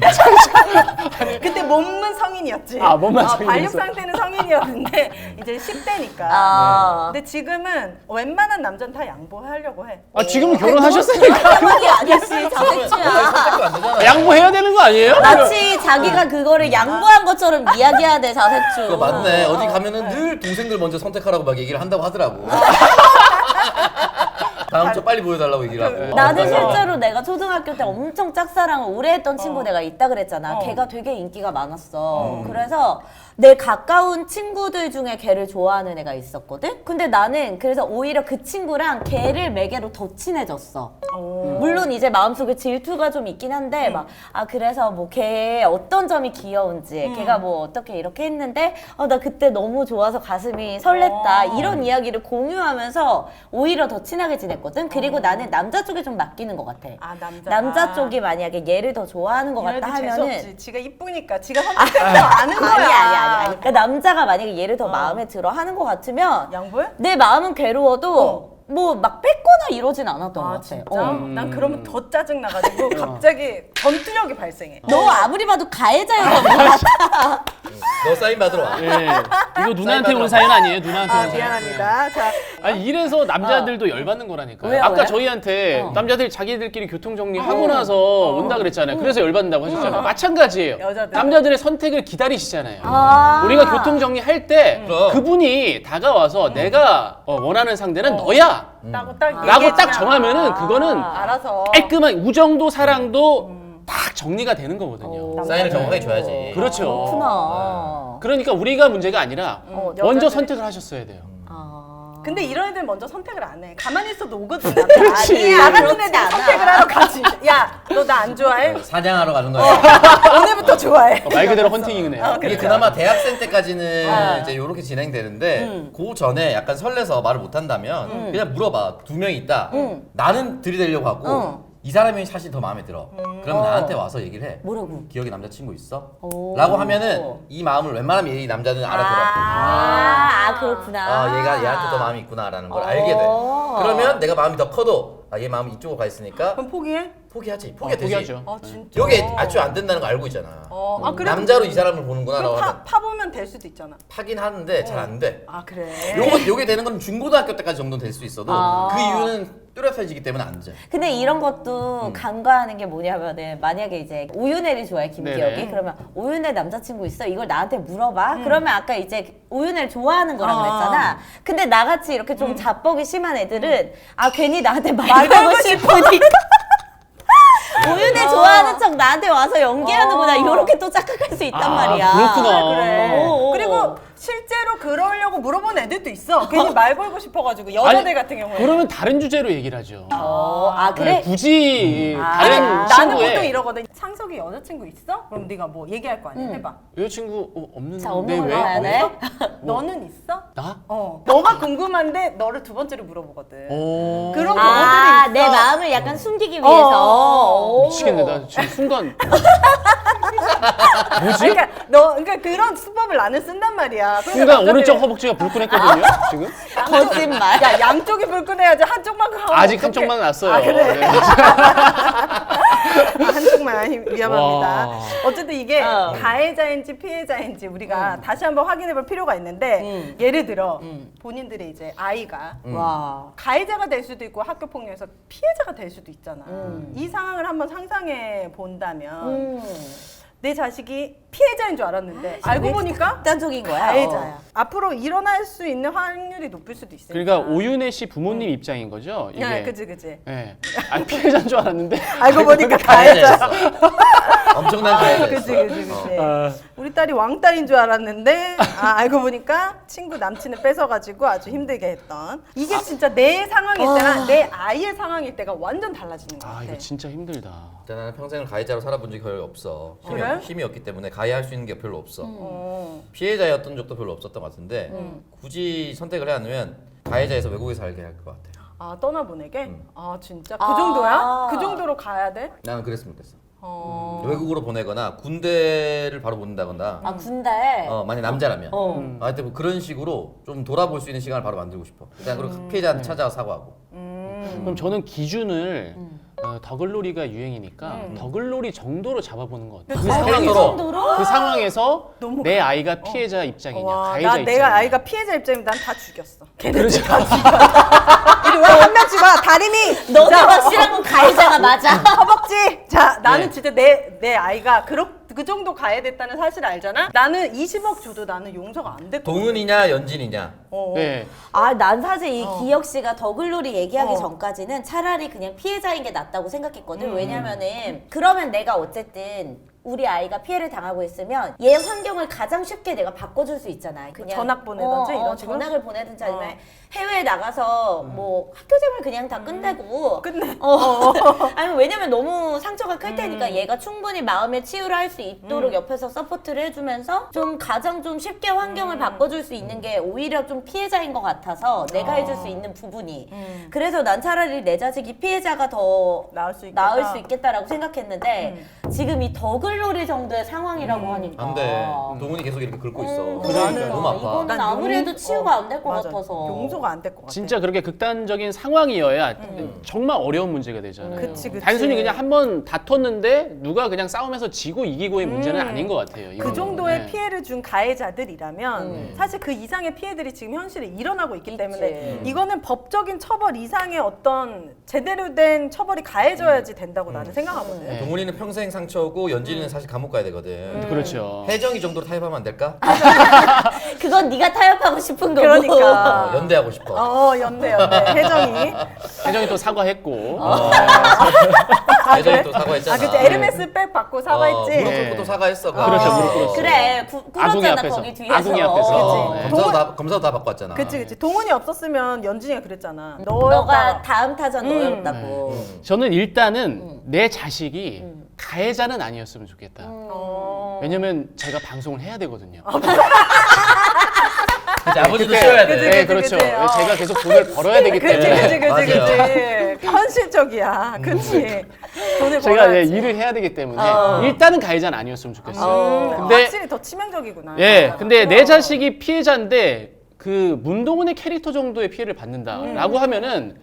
그때 몸은 성인이었지. 아, 몸만 성인이었어. 발육 상태는 성인이었는데 이제 10대니까. 아. 근데 지금은 웬만한 남자는 다 양보하려고 해. 아, 지금은 결혼하셨으니까 그게 아니지. 자색주야. 선택도 안 되잖아. 양보해야 되는 거 아니에요? 마치 자기가 그거를 양보한 것처럼 이야기해야 돼, 자색주. 그거 맞네. 어디 가면은 늘 동생들 먼저 선택하라고 막 얘기를 한다고 하더라고. 다음 주 빨리 보여달라고 얘기를 하고. 나는 실제로 내가 초등학교 때 엄청 짝사랑을 오래 했던 친구 내가 있다 그랬잖아. 어. 걔가 되게 인기가 많았어. 그래서 내 가까운 친구들 중에 걔를 좋아하는 애가 있었거든? 근데 나는 그래서 오히려 그 친구랑 걔를 매개로 더 친해졌어. 물론 이제 마음속에 질투가 좀 있긴 한데 막 아 그래서 뭐 걔 어떤 점이 귀여운지 걔가 뭐 어떻게 이렇게 했는데 나 그때 너무 좋아서 가슴이 설렜다 이런 이야기를 공유하면서 오히려 더 친하게 지냈거든. 그리고 나는 남자 쪽에 좀 맡기는 것 같아. 아, 남자 쪽이 만약에 얘를 더 좋아하는 것 같다 얘네들 하면은 재수없지. 지가 이쁘니까 지가 선택한 거 아는 거야. 아니. 그러니까 남자가 만약에 얘를 더 마음에 들어 하는 것 같으면 양보해? 내 마음은 괴로워도 뭐 막 뺏거나 이러진 않았던 것 아 같아. 진짜? 난 그러면 더 짜증 나가지고 갑자기 전투력이 발생해. 너 아무리 봐도 가해자였던 것 같아. 너 사인 받으러 와. 예. 이거 누나한테 온 사연 아니에요? 누나한테 아 온 사연. 미안합니다. 자, 아니 이래서 남자들도 열받는 거라니까요. 왜요, 아까 왜? 저희한테 남자들이 자기들끼리 교통 정리하고 나서 온다 그랬잖아요. 그래서 열받는다고 하셨잖아요. 마찬가지예요. 여자들. 남자들의 선택을 기다리시잖아요. 아. 우리가 교통 정리할 때 그럼. 그분이 다가와서 내가 원하는 상대는 너야 딱 라고 딱 얘기해주면 정하면은 그거는 알아서. 깔끔한 우정도 사랑도 딱 정리가 되는 거거든요. 사인을 정확하게 줘야지. 그렇죠. 그렇구나. 그러니까 우리가 문제가 아니라 먼저 여자들이. 선택을 하셨어야 돼요. 근데 이런 애들 먼저 선택을 안 해. 가만히 있어도 오거든. 그렇지. 나 같은 그렇지 애들 않아. 선택을 하러 가지. 야, 너 나 안 좋아해? 사냥하러 가는 거야. 오늘부터 좋아해. 말 그대로 헌팅이네요. 이게 그나마 대학생 때까지는 이제 이렇게 진행되는데 그 전에 약간 설레서 말을 못 한다면 그냥 물어봐. 두 명이 있다. 나는 들이대려고 하고 이 사람이 사실 더 마음에 들어. 그럼 나한테 와서 얘기를 해. 뭐라고? 기억에 남자친구 있어? 오. 라고 하면은 이 마음을 웬만하면 이 남자는 알아들어. 그렇구나. 얘가 얘한테 더 마음이 있구나라는 걸 알게 돼. 그러면 내가 마음이 더 커도 얘 마음이 이쪽으로 가 있으니까 그럼 포기해? 포기하지. 포기가 되지. 포기하죠. 아 진짜. 여기 아주 안 된다는 거 알고 있잖아. 아 그래? 남자로 이 사람을 보는구나 라고 그럼 하면 파보면 될 수도 있잖아. 파긴 하는데 잘 안 돼. 아 그래. 요게 되는 건 중고등학교 때까지 정도는 될 수 있어도 그 이유는 뚜렷해지기 때문에 안 돼. 근데 이런 것도 간과하는 게 뭐냐면은 만약에 이제 오윤혜를 좋아해 김기혁이 네네. 그러면 오윤혜 남자친구 있어? 이걸 나한테 물어봐. 그러면 아까 이제 오윤혜를 좋아하는 거라 그랬잖아. 근데 나같이 이렇게 좀 자뻑이 심한 애들은 아 괜히 나한테 말 걸고 싶으니까 오윤혜 좋아하는 척 나한테 와서 연기하는구나 이렇게 또 착각할 수 있단 말이야. 그렇구나. 그래. 오. 그리고 실제로 그러려고 물어본 애들도 있어. 괜히 말 걸고 싶어가지고 여자들 아니, 같은 경우에. 그러면 다른 주제로 얘기를 하죠. 아 그래? 네, 굳이 아, 다른 나는 친구의 보통 이러거든. 창석이 여자친구 있어? 그럼 네가 뭐 얘기할 거 아니야. 해봐. 여자친구 없는데 자, 업무를 봐야 왜? 돼. 너는 있어? 나? 너가 궁금한데 너를 두 번째로 물어보거든. 오. 그런 아, 경우들이 내 있어. 마음을 약간 숨기기 위해서. 오. 미치겠네. 나 지금 순간 그러니까 그런 수법을 나는 쓴단 말이야. 그러니까 순간 남자들이 오른쪽 허벅지가 불끈했거든요. 지금 거짓말. 야, 양쪽이 불끈해야지 한쪽만 가면 아직 어떡해. 한쪽만 났어요. 아, 그래. 네. 한쪽만 위험합니다. 와. 어쨌든 이게 어. 가해자인지 피해자인지 우리가 다시 한번 확인해 볼 필요가 있는데 예를 들어 본인들의 이제 아이가 와. 가해자가 될 수도 있고 학교 폭력에서 피해자가 될 수도 있잖아. 이 상황을 한번 상상해 본다면 내 자식이 피해자인 줄 알았는데 알고 보니까 극단적인 거야. 가해자야. 앞으로 일어날 수 있는 확률이 높을 수도 있으니까. 그러니까 오윤혜 씨 부모님 입장인 거죠. 이게. 야, 그치. 예. 아, 피해자인 줄 알았는데. 알고 보니까 가해자. 가해자였어. 엄청난 가해자였어. 그치. 우리 딸이 왕딸인 줄 알았는데 알고 보니까 친구 남친을 뺏어가지고 아주 힘들게 했던. 이게 진짜 내 상황일 때랑 내 아이의 상황일 때가 완전 달라지는 것 같아. 아, 이거 진짜 힘들다. 일단 나는 평생을 가해자로 살아본 적이 거의 없어. 그래? 힘이 없기 때문에 가해할 수 있는 게 별로 없어. 피해자였던 적도 별로 없었던 것 같은데 굳이 선택을 해야 하면 가해자에서 외국에 살게 할 것 같아. 아 떠나보내게? 아 진짜? 그 정도야? 그 정도로 가야 돼? 나는 그랬으면 좋겠어. 외국으로 보내거나 군대를 바로 보낸다거나 아, 군대. 만약 남자라면 어. 하여튼 뭐 그런 식으로 좀 돌아볼 수 있는 시간을 바로 만들고 싶어. 일단 그리고 피해자한테 찾아가 사과하고. 그럼 저는 기준을 더글로리가 유행이니까 더글로리 정도로 잡아보는 것 같아요. 그 상황에서, 그 상황에서 너무 내 아이가 피해자 입장이냐, 와, 가해자 나 입장이냐. 내가 아이가 피해자 입장이면 난 다 죽였어. 그렇죠. 이리 와, 한 명씩 와, 다리미. 너가 확실한 건 가해자가 맞아. 허벅지. 자, 나는 네. 진짜 내 아이가 그 정도 가해됐다는 사실을 알잖아. 나는 20억 줘도 나는 용서가 안 됐거든. 동은이냐 연진이냐. 네. 아, 난 사실 이 기혁 씨가 더글로리 얘기하기 전까지는 차라리 그냥 피해자인 게 낫다고 생각했거든. 왜냐면은 그러면 내가 어쨌든 우리 아이가 피해를 당하고 있으면 얘 환경을 가장 쉽게 내가 바꿔줄 수 있잖아. 그냥 전학 보내든지 이런 식으로? 전학을 보내든지 아니면 해외에 나가서 뭐 학교생활 그냥 다 끝내고 끝내. 아니 왜냐면 너무 상처가 클 테니까 얘가 충분히 마음의 치유를 할 수 있도록 옆에서 서포트를 해주면서 좀 가장 좀 쉽게 환경을 바꿔줄 수 있는 게 오히려 좀 피해자인 것 같아서 내가 해줄 수 있는 부분이 그래서 난 차라리 내 자식이 피해자가 더 나을 수 있겠다. 있겠다라고 생각했는데 지금 이 더글로리 정도의 상황이라고 하니까 안 돼. 동은이 계속 이렇게 긁고 있어. 그러니까. 너무 아파. 이거는 난 아무리 해도 치유가 안 될 것 맞아. 같아서 용서가 안 될 것 같아. 진짜 그렇게 극단적인 상황이어야 정말 어려운 문제가 되잖아요. 그치. 단순히 그냥 한번 다퉜는데 누가 그냥 싸움에서 지고 이기고의 문제는 아닌 것 같아요. 그 이거는. 정도의 네. 피해를 준 가해자들이라면 사실 그 이상의 피해들이 지금 현실에 일어나고 있기 때문에 이거는 법적인 처벌 이상의 어떤 제대로 된 처벌이 가해져야지 된다고 나는 생각하거든. 네. 동훈이는 평생 상처고 연진이는 사실 감옥 가야 되거든. 그렇죠. 혜정이 정도로 타협하면 안 될까? 그건 네가 타협하고 싶은 거고 그러니까. 연대하고 싶어. 연대 혜정이. 혜정이 또 사과했고. 혜정이 또 사과했잖아. 그치 에르메스 백 받고 사과했지. 무릎 꿇고 또 사과했어. 그렇죠, 무릎 꿇었어. 그래 아궁이 꿇었잖아 앞에서. 거기 뒤에서 아궁이 앞에서. 어, 네. 검사도 다 받고 왔잖아. 그치 동훈이 없었으면 연진이가 그랬잖아. 너가 다음 타전 너였다고 저는 일단은 내 자식이 가해자는 아니었으면 좋겠다. 왜냐면 제가 방송을 해야 되거든요. 그치, 아버지도 쉬어야 돼. 네, 그렇죠. 제가 계속 돈을 벌어야 되기 때문에 그치. 현실적이야. 그치. 돈을 제가 벌어야지. 일을 해야 되기 때문에 일단은 가해자는 아니었으면 좋겠어요. 근데 확실히 더 치명적이구나. 근데 내 자식이 피해자인데 그 문동은의 캐릭터 정도의 피해를 받는다라고 하면은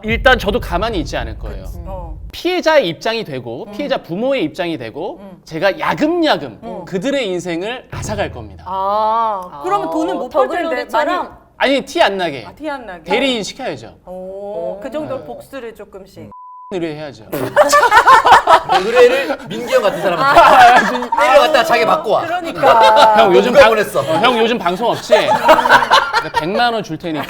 일단 저도 가만히 있지 않을 거예요. 피해자의 입장이 되고 피해자 부모의 입장이 되고 제가 야금야금 그들의 인생을 앗아갈 겁니다. 그러면 돈은 못 벌 텐데. 더글로리처럼 아니 티 안 나게 티 안 나게. 대리인 시켜야죠. 그 정도로 복수를 조금씩. 의뢰해야죠. 의뢰를 민기형 같은 사람한테 때려갔다가 자기 받고 와. 그러니까. 형 요즘 누가 보냈어? 형 요즘 방송 없지? 내가 100만 원 줄 테니까.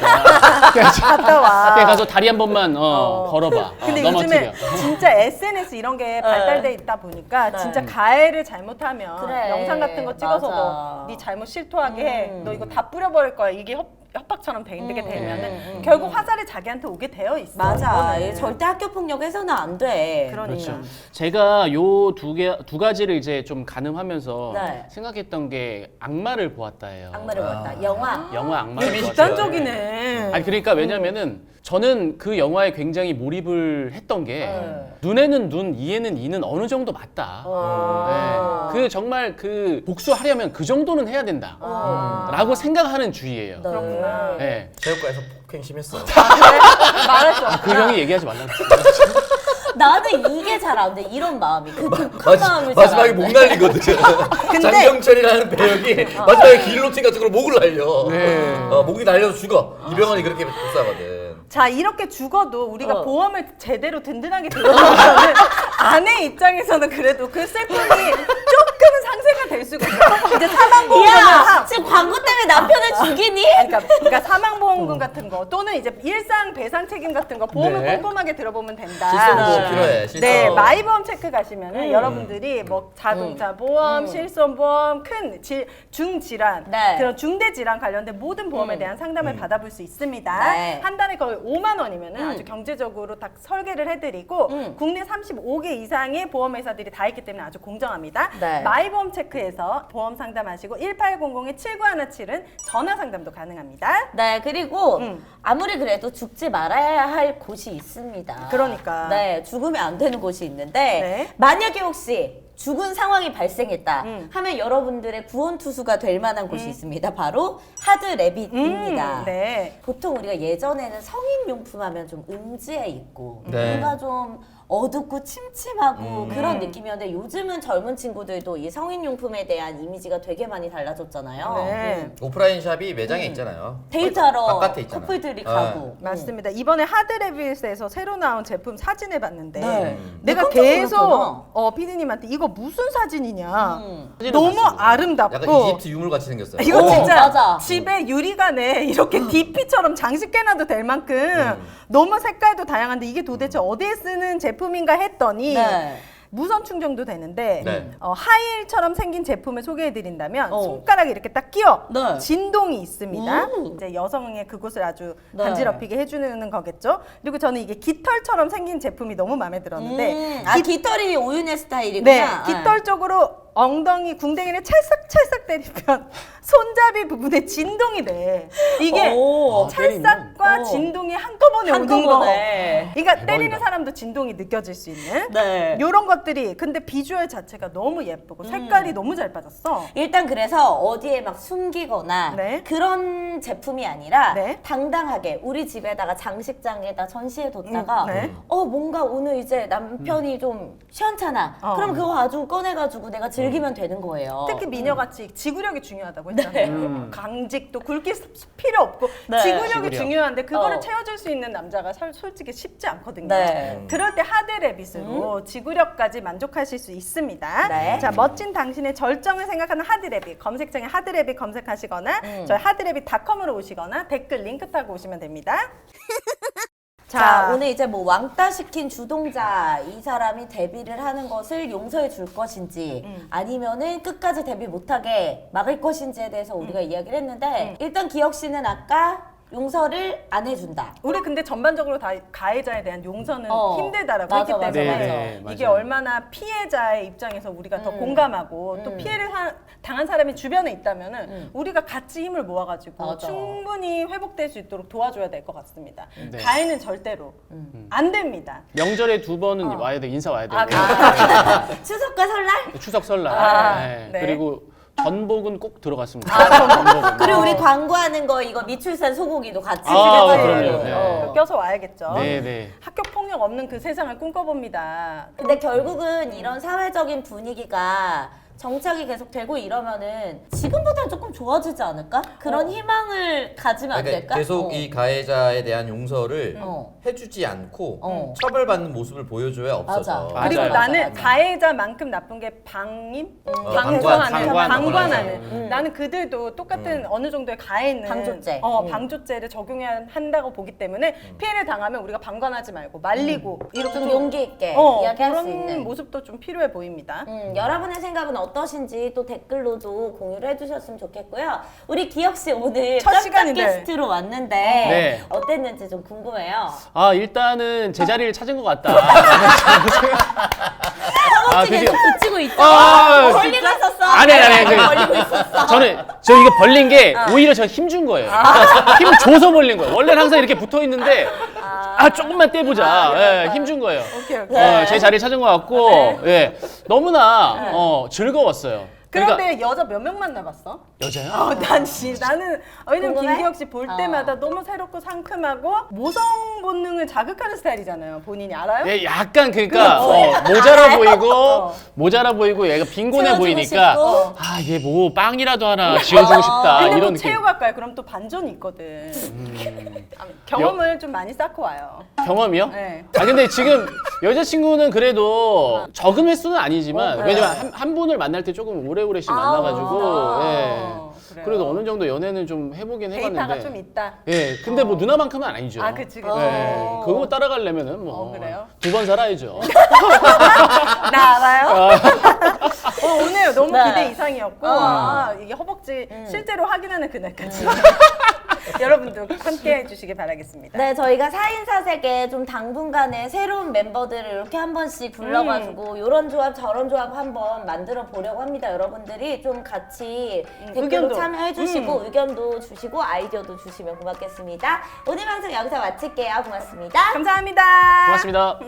갔다 와. 그래 가서 다리 한 번만 걸어봐. 근데 넘어뜨려. 요즘에 진짜 SNS 이런 게 발달돼 있다 보니까 진짜 가해를 잘못하면 그래. 영상 같은 거 찍어서도 맞아. 네 잘못 실토하게 해. 너 이거 다 뿌려버릴 거야. 이게 협박처럼 되게 되면은 결국 화살이 자기한테 오게 되어 있어. 맞아. 이거는. 절대 학교 폭력 해서는 안 돼. 그러니까. 그렇죠. 제가 요 두 가지를 이제 좀 가늠하면서 네. 생각했던 게 악마를 보았다예요. 악마를 봤다. 영화. 영화 악마를 보았다. 극단적이네. 아니 그러니까 왜냐면은 저는 그 영화에 굉장히 몰입을 했던 게 네. 눈에는 눈, 이에는 이는 어느 정도 맞다. 네. 그 정말 그 복수하려면 그 정도는 해야 된다. 라고 생각하는 주의예요. 그렇구나. 네. 체육관에서 폭행 심했어. 말했어. 그 형이 얘기하지 말라고. 나는 이게 잘 안 돼. 이런 마음이. 그 독한 마음을 잘 마지막에 안 돼. 목 날리거든. 장경철이라는 배역이 마지막에 길로틴 같은 걸로 목을 날려. 네. 목이 날려서 죽어. 이병헌이 그렇게 복수하거든. 자, 이렇게 죽어도 우리가 어. 보험을 제대로 든든하게 들어가면 아내 입장에서는 그래도 그 슬픔이 조금은 상쇄가 될 수가 있어. 이제 사망보험금은 야, 지금 광고 때문에 남편을 죽이니? 그러니까 사망보험금 같은 거 또는 이제 일상 배상 책임 같은 거 보험을 네. 꼼꼼하게 들어보면 된다. 실손보험 필요해. 실손. 네, 마이보험 체크 가시면은 여러분들이 뭐 자동차 보험, 실손보험, 큰 중질환, 네. 그런 중대 질환 관련된 모든 보험에 대한 상담을 받아볼 수 있습니다. 네. 한 달에 거의 5만 원이면은 아주 경제적으로 딱 설계를 해드리고 국내 35개 이상의 보험회사들이 다 있기 때문에 아주 공정합니다. 네. 마이보험 체크에서 보험 상담하시고 1800-7917은 전화 상담도 가능합니다. 네, 그리고 아무리 그래도 죽지 말아야 할 곳이 있습니다. 그러니까. 네, 죽으면 안 되는 곳이 있는데 네. 만약에 혹시 죽은 상황이 발생했다 하면 여러분들의 구원 투수가 될 만한 곳이 있습니다. 바로 하드래빗입니다. 네. 보통 우리가 예전에는 성인용품 하면 좀 음지에 있고 네. 뭔가 좀 어둡고 침침하고 그런 느낌이었는데 요즘은 젊은 친구들도 이 성인용품에 대한 이미지가 되게 많이 달라졌잖아요. 네. 오프라인 샵이 매장에 있잖아요. 데이트하러 바깥에 있잖아. 커플들이 어. 가고 맞습니다. 이번에 하드래빗에서 새로 나온 제품 사진을 봤는데 네. 내가 깜짝 계속 놀랐잖아. PD님한테 이거 무슨 사진이냐 사진을 너무 봤습니다. 아름답고 약간 이집트 유물 같이 생겼어요. 이거 어, 진짜 맞아. 집에 유리관에 이렇게 DP처럼 장식해놔도 될 만큼 너무 색깔도 다양한데 이게 도대체 어디에 쓰는 제품인가 했더니 네. 무선 충전도 되는데 네. 하이힐처럼 생긴 제품을 소개해드린다면 어. 손가락에 이렇게 딱 끼워 네. 진동이 있습니다. 오. 이제 여성의 그곳을 아주 네. 간지럽히게 해주는 거겠죠. 그리고 저는 이게 깃털처럼 생긴 제품이 너무 마음에 들었는데 깃털이 오윤의 스타일이구나. 네, 깃털 쪽으로 엉덩이, 궁뎅이를 찰싹찰싹 때리면 손잡이 부분에 진동이 돼. 이게 오. 찰싹과 오. 진동이 한꺼번에 오는 거. 한꺼번에. 그러니까 때리는 대박이다. 사람도 진동이 느껴질 수 있는 네. 이런 것들이 근데 비주얼 자체가 너무 예쁘고 색깔이 너무 잘 빠졌어. 일단 그래서 어디에 막 숨기거나 네. 그런 제품이 아니라 네. 당당하게 우리 집에다가 장식장에다 전시해 뒀다가 네. 뭔가 오늘 이제 남편이 좀 시원찮아. 그럼 그거 가지고 꺼내가지고 내가 즐기면 되는 거예요. 특히 미녀같이 지구력이 중요하다고 했잖아요. 강직도 굵기 필요 없고 네. 지구력이 지구력. 중요한데 그거를 어. 채워줄 수 있는 남자가 솔직히 쉽지 않거든요. 네. 그럴 때 하드래빗으로 지구력까지 만족하실 수 있습니다. 네. 자, 멋진 당신의 절정을 생각하는 하드래빗 검색창에 하드래빗 검색하시거나 저희 하드래빗닷컴으로 오시거나 댓글 링크 타고 오시면 됩니다. 자, 오늘 이제 뭐 왕따 시킨 주동자 이 사람이 데뷔를 하는 것을 용서해 줄 것인지 아니면은 끝까지 데뷔 못하게 막을 것인지에 대해서 우리가 이야기를 했는데 일단 기혁 씨는 아까 용서를 안 해준다. 우리 근데 전반적으로 다 가해자에 대한 용서는 힘들다라고 맞아, 했기 맞아, 때문에 네, 네, 이게 맞아요. 얼마나 피해자의 입장에서 우리가 더 공감하고 또 피해를 당한 사람이 주변에 있다면은 우리가 같이 힘을 모아가지고 맞아. 충분히 회복될 수 있도록 도와줘야 될 것 같습니다. 네. 가해는 절대로 안 됩니다. 명절에 2번은 와야 돼, 인사 와야 되고. 추석과 설날? 추석 설날. 네. 네. 그리고 전복은 꼭 들어갔습니다. 전복은. 그리고 우리 광고하는 거 이거 미출산 소고기도 같이 아, 집에 그럼요. 네. 껴서 와야겠죠. 네, 네. 학교 폭력 없는 그 세상을 꿈꿔봅니다. 근데 결국은 이런 사회적인 분위기가 정착이 계속 되고 이러면은 지금보다는 조금 좋아지지 않을까? 그런 희망을 가지면 안 그러니까 될까? 계속 이 가해자에 대한 용서를 어. 해주지 않고 어. 처벌받는 모습을 보여줘야 없어져. 맞아. 그리고 맞아요. 나는 맞아. 가해자만큼 나쁜 게 방임? 방관. 방관하는. 나는 그들도 똑같은 어느 정도의 가해는 방조죄. 방조죄를 적용해야 한다고 보기 때문에 피해를 당하면 우리가 방관하지 말고 말리고 이렇게 좀 좀 용기 있게 이야기할 그런 수 있는. 모습도 좀 필요해 보입니다. 여러분의 생각은 어떠신지 또 댓글로도 공유를 해주셨으면 좋겠고요. 우리 기혁 씨 오늘 첫 깜짝 시간인데. 게스트로 왔는데 네. 어땠는지 좀 궁금해요. 아 일단은 제 자리를 찾은 것 같다. 허벅지 드디어. 계속 붙이고 있죠. 아, 벌리고 있었어. 아니. 벌리고 있었어. 저는 저 이거 벌린 게 오히려 저 힘 준 거예요. 힘 줘서 벌린 거예요. 원래는 항상 이렇게 붙어 있는데 조금만 떼보자. 예, 힘 준 거예요. 오케이, 오케이. 제 자리 찾은 것 같고 예, 너무나 즐거웠어요. 그런데 그러니까 여자 몇 명 만나봤어? 여자요? 나는 왜냐면 궁금해? 김기혁 씨 볼 때마다 너무 새롭고 상큼하고 모성 본능을 자극하는 스타일이잖아요. 본인이 알아요? 예, 약간 그러니까 모자라 보이고 모자라 보이고 얘가 빈곤해 채워주고 보이니까 싶고. 아 얘 뭐 빵이라도 하나 지어주고 싶다 근데 이런 뭐 느낌. 체육학과에 그럼 또 반전이 있거든. 경험을 좀 많이 쌓고 와요. 경험이요? 네. 아 근데 지금 여자친구는 그래도 적은 횟수는 아니지만 왜냐면 한 분을 만날 때 조금 오래오래씩 만나가지고 그래요. 그래도 어느 정도 연애는 좀 해보긴 데이터가 해봤는데 좀 있다. 예 근데 뭐 누나만큼은 아니죠. 아, 그치, 그치. 예, 그거 따라가려면은 뭐 그래요? 2번 살아야죠. 나 알아요? 오늘 너무 네. 기대 이상이었고 이게 허벅지 실제로 확인하는 그날까지 여러분도 함께 해주시길 바라겠습니다. 네, 저희가 4인 4색에 좀 당분간에 새로운 멤버들을 이렇게 한 번씩 불러가지고 이런 조합 저런 조합 한번 만들어 보려고 합니다. 여러분들이 좀 같이 댓글로 의견도. 참여해주시고 의견도 주시고 아이디어도 주시면 고맙겠습니다. 오늘 방송 여기서 마칠게요. 고맙습니다. 감사합니다. 고맙습니다.